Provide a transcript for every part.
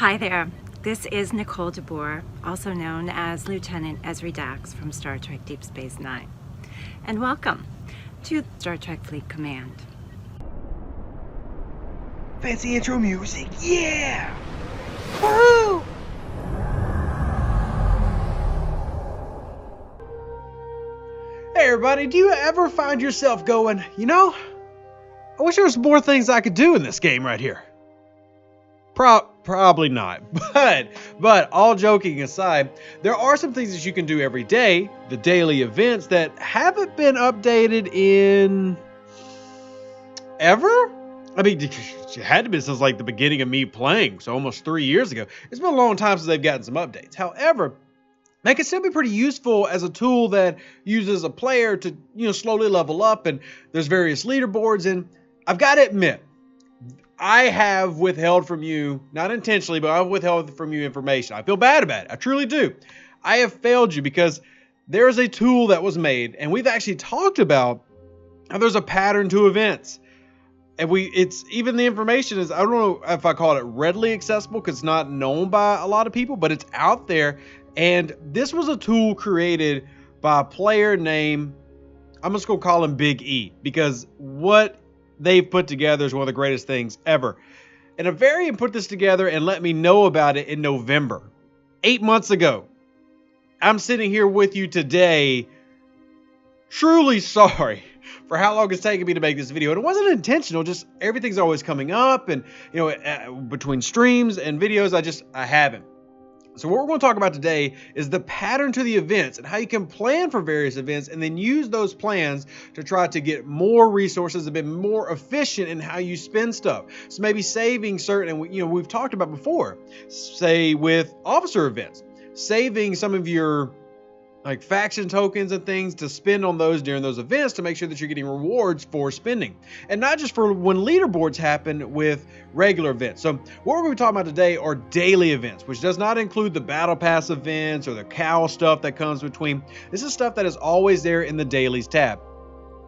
Hi there, this is Nicole DeBoer, also known as Lieutenant Ezri Dax from Star Trek Deep Space Nine. And welcome to Star Trek Fleet Command. Fancy intro music, yeah! Woo! Hey everybody, do you ever find yourself going, I wish there was more things I could do in this game right here? Probably not, but all joking aside, there are some things that you can do every day, the daily events that haven't been updated in ever? I mean, it had to be since like the beginning of me playing, so almost 3 years ago. It's been a long time since they've gotten some updates. However, they can still be pretty useful as a tool that uses a player to, slowly level up, and there's various leaderboards, and I've got to admit, I have withheld from you, not intentionally, but I've withheld from you information. I feel bad about it. I truly do. I have failed you because there is a tool that was made, and we've actually talked about how there's a pattern to events. And it's even the information is, I don't know if I call it readily accessible because it's not known by a lot of people, but it's out there. And this was a tool created by a player named, I'm just going to call him Big E, because what they've put together is one of the greatest things ever. And Evarion put this together and let me know about it in November, 8 months ago. I'm sitting here with you today, truly sorry for how long it's taken me to make this video. And it wasn't intentional, just everything's always coming up, and between streams and videos, I haven't. So what we're going to talk about today is the pattern to the events and how you can plan for various events and then use those plans to try to get more resources, a bit more efficient in how you spend stuff. So maybe saving certain, and we've talked about before, say with officer events, saving some of your like faction tokens and things to spend on those during those events to make sure that you're getting rewards for spending. And not just for when leaderboards happen with regular events. So what we're going to be talking about today are daily events, which does not include the battle pass events or the cow stuff that comes between. This is stuff that is always there in the dailies tab.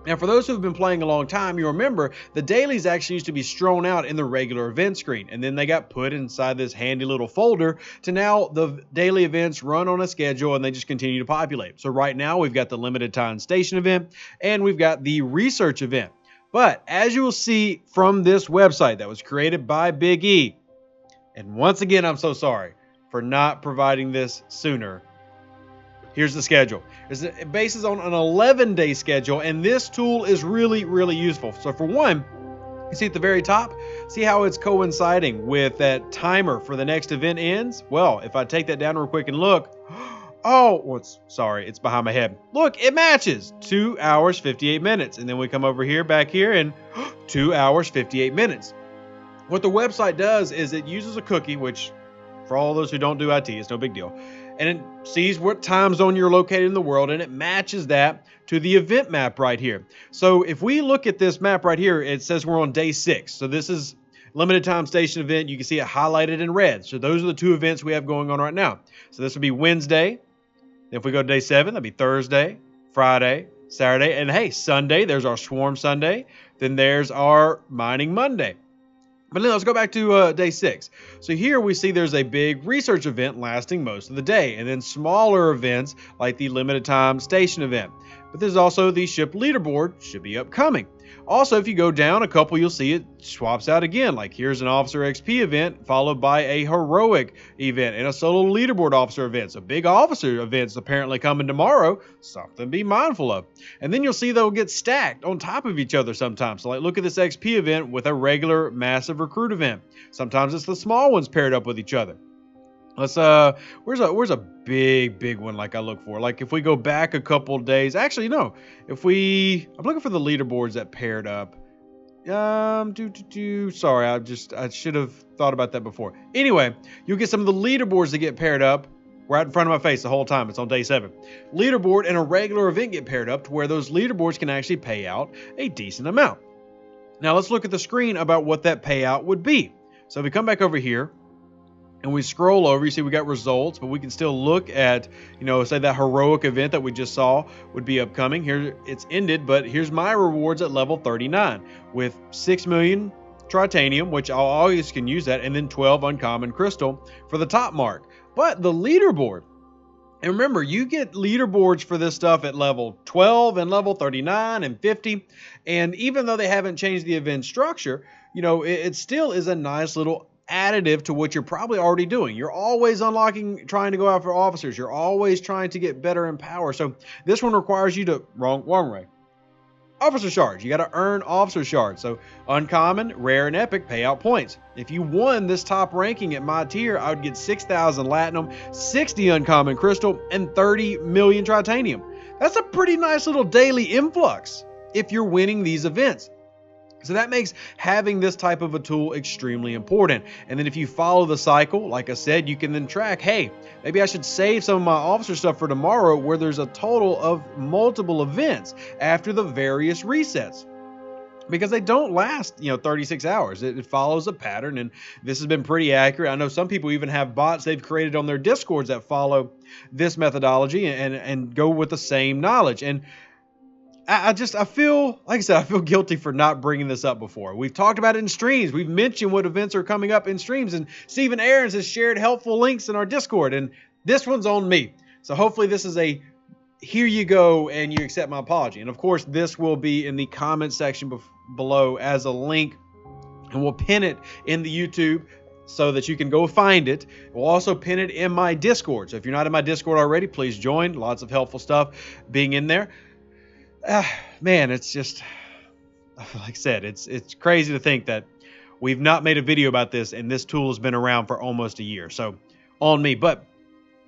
Now, for those who have been playing a long time, you remember the dailies actually used to be strewn out in the regular event screen, and then they got put inside this handy little folder to now the daily events run on a schedule and they just continue to populate. So right now we've got the limited time station event and we've got the research event. But as you will see from this website that was created by Big E, and once again, I'm so sorry for not providing this sooner. Here's the schedule. It bases on an 11-day schedule, and this tool is really, really useful. So for one, you see at the very top, see how it's coinciding with that timer for the next event ends? Well, if I take that down real quick and look, it's behind my head. Look, it matches 2 hours, 58 minutes. And then we come over here, back here, and 2 hours, 58 minutes. What the website does is it uses a cookie, which for all those who don't do IT, it's no big deal. And it sees what time zone you're located in the world, and it matches that to the event map right here. So if we look at this map right here, it says we're on day 6. So this is limited time station event. You can see it highlighted in red. So those are the two events we have going on right now. So this would be Wednesday. If we go to day 7, that'd be Thursday, Friday, Saturday, and hey, Sunday, there's our Swarm Sunday. Then there's our Mining Monday. But then let's go back to day 6. So here we see there's a big research event lasting most of the day, and then smaller events like the limited time station event. But there's also the ship leaderboard, should be upcoming. Also, if you go down a couple, you'll see it swaps out again. Like here's an officer XP event followed by a heroic event and a solo leaderboard officer event. So big officer events apparently coming tomorrow. Something to be mindful of. And then you'll see they'll get stacked on top of each other sometimes. So like look at this XP event with a regular massive recruit event. Sometimes it's the small ones paired up with each other. Let's where's a big one like I look for? Like if we go back a couple days, actually no. I'm looking for the leaderboards that paired up. Sorry, I should have thought about that before. Anyway, you'll get some of the leaderboards that get paired up right in front of my face the whole time. It's on day 7. Leaderboard and a regular event get paired up to where those leaderboards can actually pay out a decent amount. Now let's look at the screen about what that payout would be. So if we come back over here, and we scroll over, you see we got results, but we can still look at, say that heroic event that we just saw would be upcoming. Here it's ended, but here's my rewards at level 39 with 6,000,000 titanium, which I always can use that, and then 12 uncommon crystal for the top mark. But the leaderboard, and remember, you get leaderboards for this stuff at level 12 and level 39 and 50. And even though they haven't changed the event structure, it still is a nice little additive to what you're probably already doing. You're always unlocking, trying to go after officers. You're always trying to get better in power. So this one requires you to, wrong way. Officer shards. You got to earn officer shards. So uncommon, rare, and epic pay out points. If you won this top ranking at my tier, I would get 6,000 platinum, 60 uncommon crystal, and 30 million titanium. That's a pretty nice little daily influx if you're winning these events. So that makes having this type of a tool extremely important. And then if you follow the cycle, like I said, you can then track, hey, maybe I should save some of my officer stuff for tomorrow, where there's a total of multiple events after the various resets. Because they don't last, 36 hours. It follows a pattern, and this has been pretty accurate. I know some people even have bots they've created on their Discords that follow this methodology and go with the same knowledge. And I feel, like I said, I feel guilty for not bringing this up before. We've talked about it in streams. We've mentioned what events are coming up in streams, and Stephen Aarons has shared helpful links in our Discord, and this one's on me. So hopefully this is a here you go and you accept my apology. And of course, this will be in the comment section below as a link, and we'll pin it in the YouTube so that you can go find it. We'll also pin it in my Discord. So if you're not in my Discord already, please join. Lots of helpful stuff being in there. Man, it's just, like I said, it's crazy to think that we've not made a video about this, and this tool has been around for almost a year. So on me. But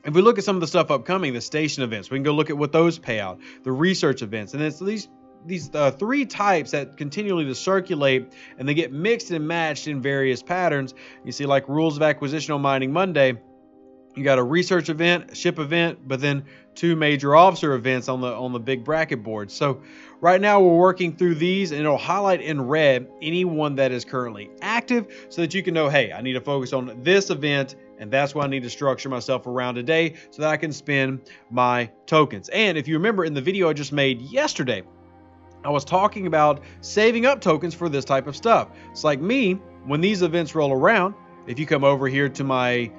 if we look at some of the stuff upcoming, the station events, we can go look at what those pay out, the research events, and it's these three types that continually to circulate, and they get mixed and matched in various patterns. You see, like rules of acquisition on Mining Monday, you got a research event, a ship event, but then 2 major officer events on the big bracket board. So right now we're working through these, and it'll highlight in red any one that is currently active so that you can know, hey, I need to focus on this event, and that's what I need to structure myself around today so that I can spend my tokens. And if you remember in the video I just made yesterday, I was talking about saving up tokens for this type of stuff. It's like me, when these events roll around, if you come over here to my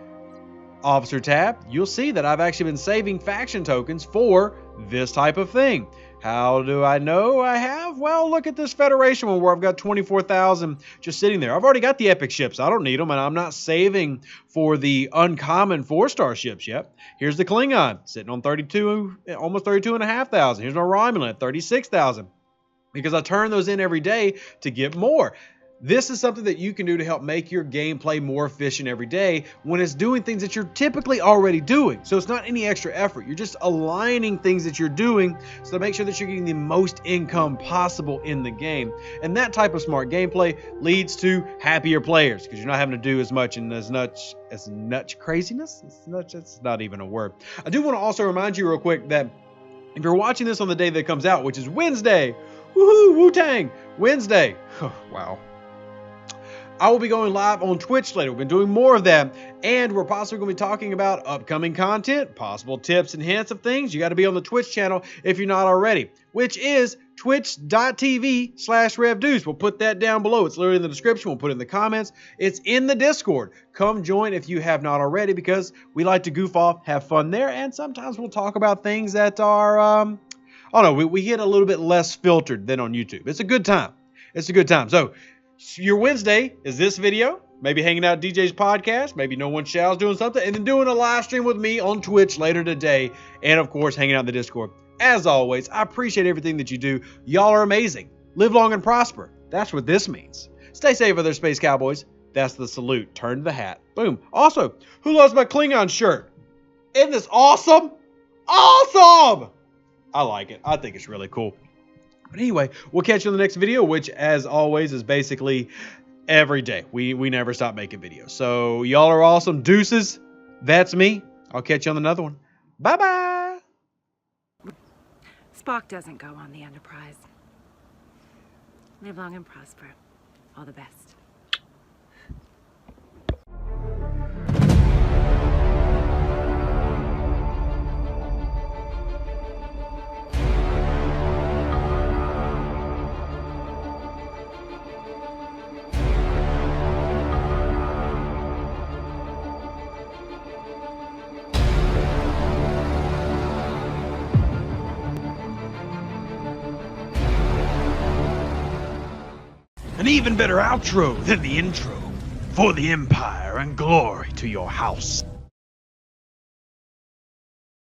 officer tab, you'll see that I've actually been saving faction tokens for this type of thing. How do I know I have? Well, look at this Federation one where I've got 24,000 just sitting there. I've already got the epic ships. I don't need them, and I'm not saving for the uncommon 4-star ships yet. Here's the Klingon sitting on 32, almost 32,500. Here's my Romulan at 36,000. Because I turn those in every day to get more. This is something that you can do to help make your gameplay more efficient every day when it's doing things that you're typically already doing. So it's not any extra effort. You're just aligning things that you're doing so to make sure that you're getting the most income possible in the game. And that type of smart gameplay leads to happier players because you're not having to do as much and as much craziness. It's not even a word. I do want to also remind you real quick that if you're watching this on the day that it comes out, which is Wednesday, woohoo, Wu-Tang, Wednesday. Wow. I will be going live on Twitch later. We've been doing more of that, and we're possibly going to be talking about upcoming content, possible tips and hints of things. You got to be on the Twitch channel if you're not already, which is twitch.tv/RevDeuce. We'll put that down below. It's literally in the description. We'll put it in the comments. It's in the Discord. Come join if you have not already, because we like to goof off, have fun there, and sometimes we'll talk about things that are, we hit a little bit less filtered than on YouTube. It's a good time. It's a good time. So your Wednesday is this video, maybe hanging out at DJ's podcast, maybe No One Shall's doing something, and then doing a live stream with me on Twitch later today, and of course hanging out in the Discord. As always, I appreciate everything that you do. Y'all are amazing. Live long and prosper. That's what this means. Stay safe, other Space Cowboys. That's the salute. Turn to the hat. Boom. Also, who loves my Klingon shirt? Isn't this awesome? Awesome! I like it. I think it's really cool. But anyway, we'll catch you in the next video, which, as always, is basically every day. We never stop making videos. So, y'all are awesome. Deuces. That's me. I'll catch you on another one. Bye-bye. Spock doesn't go on the Enterprise. Live long and prosper. All the best. An even better outro than the intro. For the Empire and glory to your house.